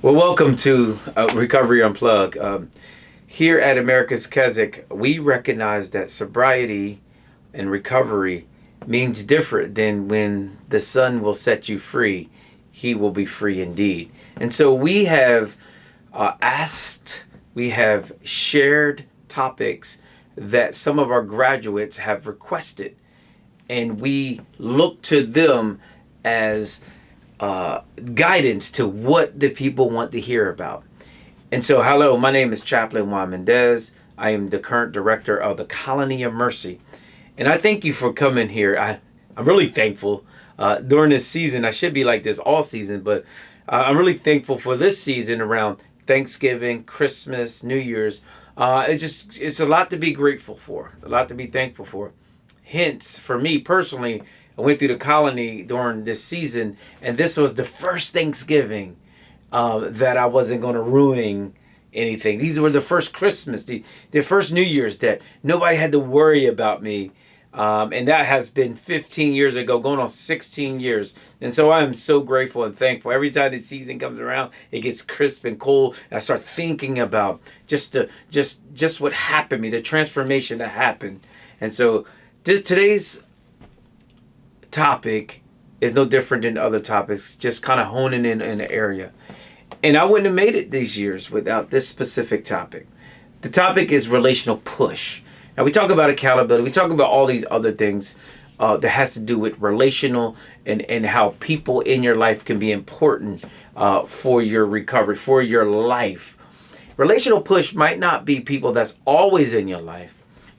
Well, welcome to Recovery Unplugged. Here at America's Keswick, we recognize that sobriety and recovery means different than when the Son will set you free. He will be free indeed. And so we have we have shared topics that some of our graduates have requested, and we look to them as guidance to what the people want to hear about. And so, hello, my name is Chaplain Juan Mendez. I am the current director of the Colony of Mercy. And I thank you for coming here. I'm really thankful during this season. I should be like this all season, but I'm really thankful for this season around Thanksgiving, Christmas, New Year's. It's a lot to be grateful for, a lot to be thankful for. Hence, for me personally, I went through the colony during this season, and this was the first Thanksgiving that I wasn't going to ruin anything. These were the first Christmas, the first New Year's that nobody had to worry about me. And that has been 15 years ago, going on 16 years. And so I am so grateful and thankful. Every time the season comes around, it gets crisp and cold. And I start thinking about just what happened to me, the transformation that happened. And so today's topic is no different than other topics, just kind of honing in an area. And I wouldn't have made it these years without this specific topic. The topic is relational push. Now, we talk about accountability. We talk about all these other things that has to do with relational and how people in your life can be important for your recovery, for your life. Relational push might not be people that's always in your life,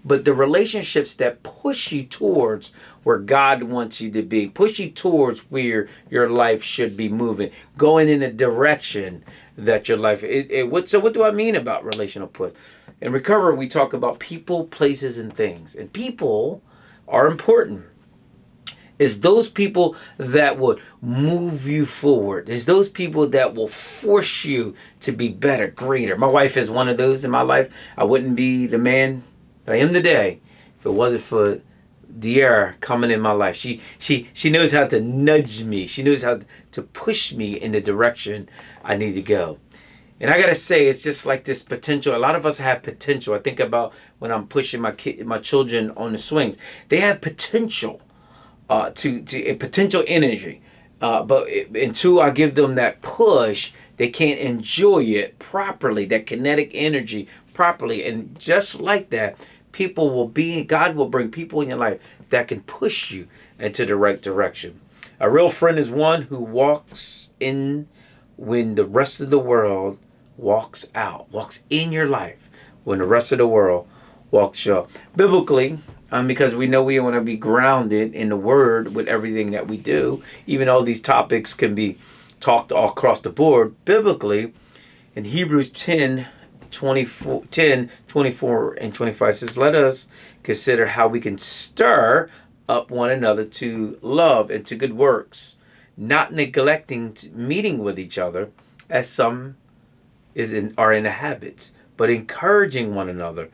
but the relationships that push you towards where God wants you to be, push you towards where your life should be moving, going in a direction that your life. So what do I mean about relational push? In recovery, we talk about people, places, and things. And people are important. It's those people that would move you forward. It's those people that will force you to be better, greater. My wife is one of those in my life. I wouldn't be the man I am today if it wasn't for De'Ara coming in my life. She knows how to nudge me. She knows how to push me in the direction I need to go. And I gotta say, it's just like this potential. A lot of us have potential. I think about when I'm pushing my children on the swings. They have potential, to potential energy, but until I give them that push, they can't enjoy it properly. That kinetic energy properly, and just like that, God will bring people in your life that can push you into the right direction. A real friend is one who walks in when the rest of the world walks out, walks in your life when the rest of the world walks out. Biblically, because we know we want to be grounded in the Word with everything that we do, even though these topics can be talked all across the board, biblically, in Hebrews 10:24 and 25 says, let us consider how we can stir up one another to love and to good works, not neglecting meeting with each other as some are in the habits, but encouraging one another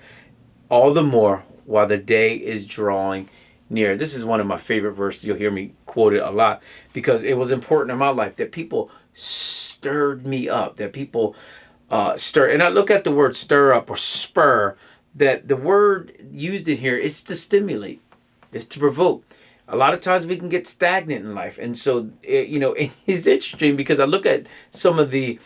all the more while the day is drawing near. This is one of my favorite verses. You'll hear me quote it a lot because it was important in my life that people stirred me up, that people stir. And I look at the word stir up or spur, that the word used in here is to stimulate, is to provoke. A lot of times we can get stagnant in life. And so, it's interesting because I look at some of the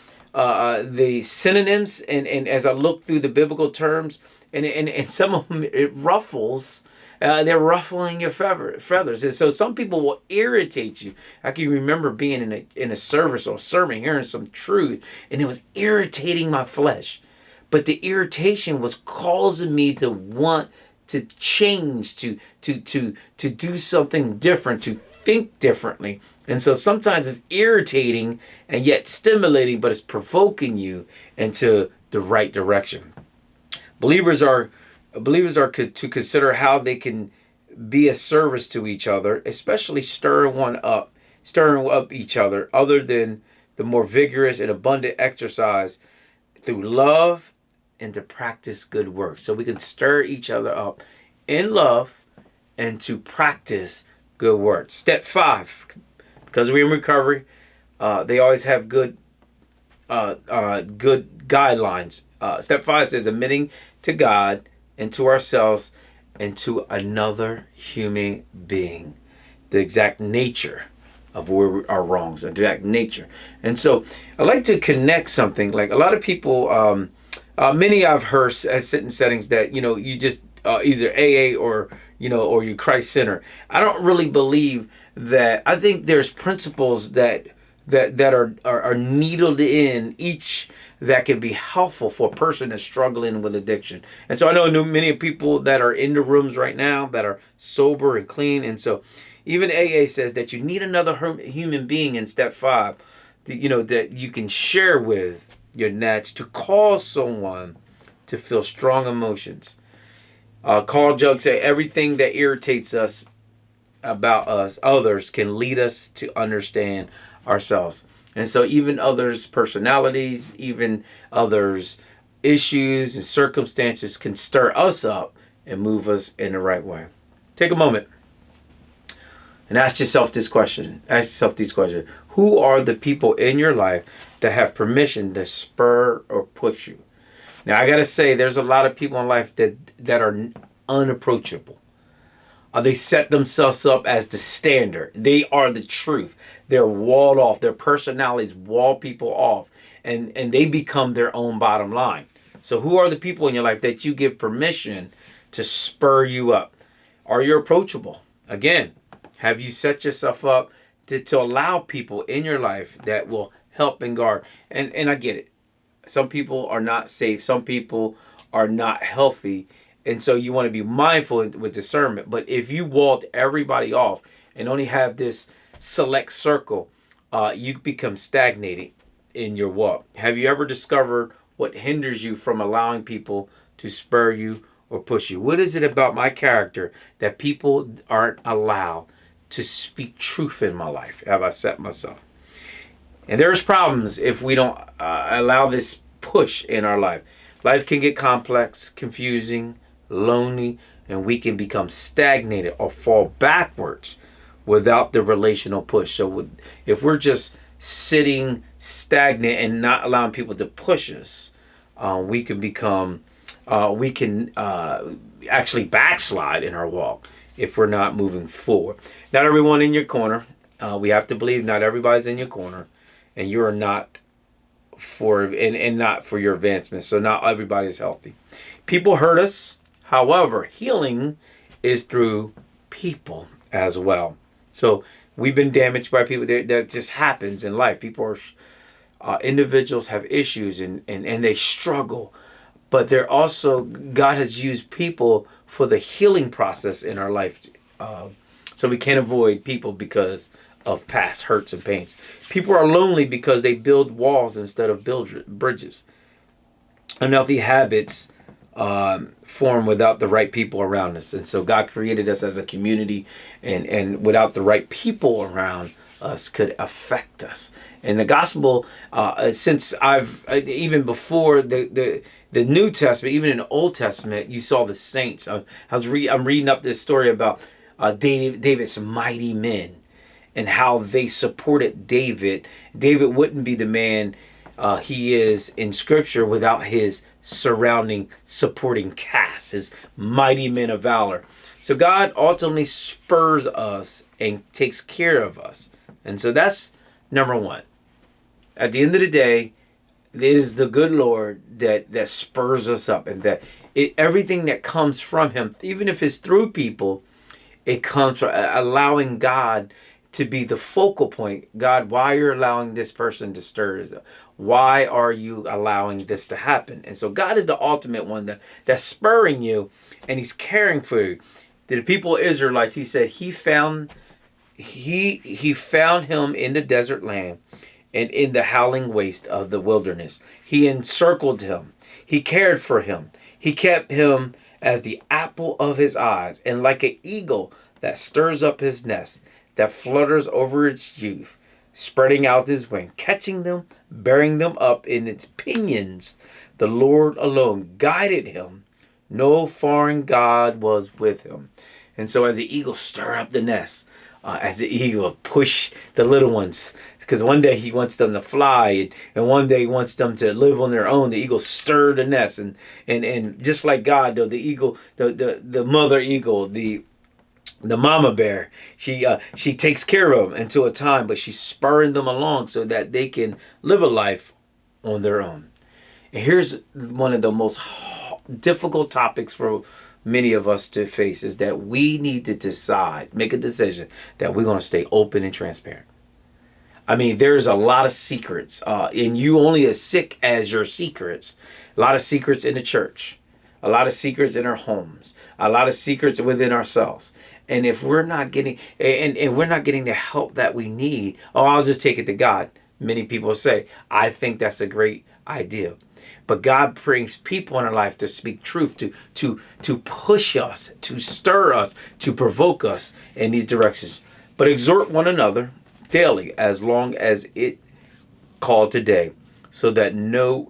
synonyms and as I look through the biblical terms and some of them, it ruffles. They're ruffling your feathers. And so some people will irritate you. I can remember being in a service or a sermon, hearing some truth, and it was irritating my flesh. But the irritation was causing me to want to change, to do something different, to think differently. And so sometimes it's irritating and yet stimulating, but it's provoking you into the right direction. Believers are to consider how they can be a service to each other, especially stirring up each other than the more vigorous and abundant exercise through love and to practice good works. So we can stir each other up in love and to practice good works. Step 5, because we're in recovery, they always have good good guidelines. Step 5 says admitting to God and to ourselves and to another human being the exact nature of where our wrongs, the exact nature. And so I like to connect something. Like a lot of people, many I've heard sit in settings that you just either AA or you Christ Center. I don't really believe that. I think there's principles that are needled in each that can be helpful for a person that's struggling with addiction. And so I know many people that are in the rooms right now that are sober and clean. And so even AA says that you need another human being in step 5, that you can share with your nats to cause someone to feel strong emotions. Carl Jung say everything that irritates us about us, others can lead us to understand ourselves. And so even others' personalities, even others' issues and circumstances can stir us up and move us in the right way. Take a moment and ask yourself this question. Ask yourself these questions. Who are the people in your life that have permission to spur or push you? Now, I got to say, there's a lot of people in life that are unapproachable. They set themselves up as the standard. They are the truth. They're walled off. Their personalities wall people off. And they become their own bottom line. So who are the people in your life that you give permission to spur you up? Are you approachable? Again, have you set yourself up to allow people in your life that will help and guard? And I get it. Some people are not safe. Some people are not healthy. And so you want to be mindful with discernment. But if you walled everybody off and only have this select circle, you become stagnated in your walk. Have you ever discovered what hinders you from allowing people to spur you or push you? What is it about my character that people aren't allowed to speak truth in my life? Have I set myself? And there's problems if we don't allow this push in our life. Life can get complex, confusing, lonely, and we can become stagnated or fall backwards without the relational push. So if we're just sitting stagnant and not allowing people to push us, we can actually backslide in our walk if we're not moving forward. Not everyone in your corner. We have to believe not everybody's in your corner, and you are not not for your advancement. So not everybody is healthy. People hurt us. However, healing is through people as well. So we've been damaged by people. That just happens in life. People are individuals have issues and they struggle. But they're also, God has used people for the healing process in our life. So we can't avoid people because of past hurts and pains. People are lonely because they build walls instead of build bridges. Unhealthy habits form without the right people around us. And so God created us as a community, and without the right people around us could affect us. And the gospel, since even before the New Testament, even in the Old Testament, you saw the saints. I'm reading up this story about David's mighty men and how they supported David. David wouldn't be the man he is in Scripture without his surrounding supporting cast, his mighty men of valor. So God ultimately spurs us and takes care of us. And so that's number one. At the end of the day, it is the good Lord that spurs us up, and that everything that comes from him, even if it's through people, it comes from allowing God to be the focal point. God, why you're allowing this person to stir? Why are you allowing this to happen? And so God is the ultimate one that's spurring you, and he's caring for you. The people of Israelites, he said he found him in the desert land and in the howling waste of the wilderness. He encircled him. He cared for him. He kept him as the apple of his eyes, and like an eagle that stirs up his nest, that flutters over its youth, spreading out his wing, catching them, bearing them up in its pinions. The Lord alone guided him. No foreign God was with him. And so as the eagle stir up the nest, as the eagle push the little ones, because one day he wants them to fly, and one day he wants them to live on their own. The eagle stir the nest, and just like God, though, the eagle, the mother eagle, the mama bear, she takes care of them until a time, but she's spurring them along so that they can live a life on their own. And here's one of the most difficult topics for many of us to face, is that we need to decide, make a decision that we're going to stay open and transparent. I mean, there's a lot of secrets, and you only as sick as your secrets. A lot of secrets in the church, a lot of secrets in our homes, a lot of secrets within ourselves. And if we're not getting, and we're not getting the help that we need, oh, I'll just take it to God. Many people say, I think that's a great idea. But God brings people in our life to speak truth, to push us, to stir us, to provoke us in these directions. But exhort one another daily, as long as it called today, so that no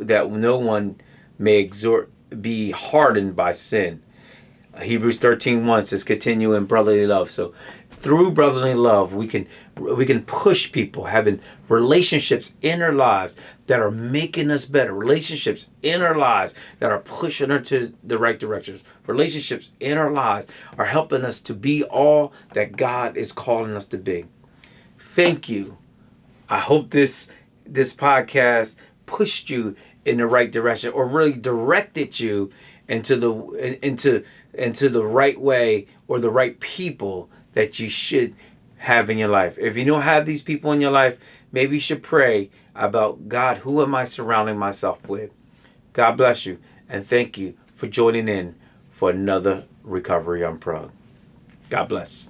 one may be hardened by sin. Hebrews 13:1 says, continue in brotherly love. So through brotherly love, we can push people, having relationships in our lives that are making us better. Relationships in our lives that are pushing us to the right directions. Relationships in our lives are helping us to be all that God is calling us to be. Thank you. I hope this podcast pushed you in the right direction, or really directed you into the right way, or the right people that you should have in your life. If you don't have these people in your life, maybe you should pray about, God, who am I surrounding myself with? God bless you, and thank you for joining in for another Recovery Unplugged. God bless.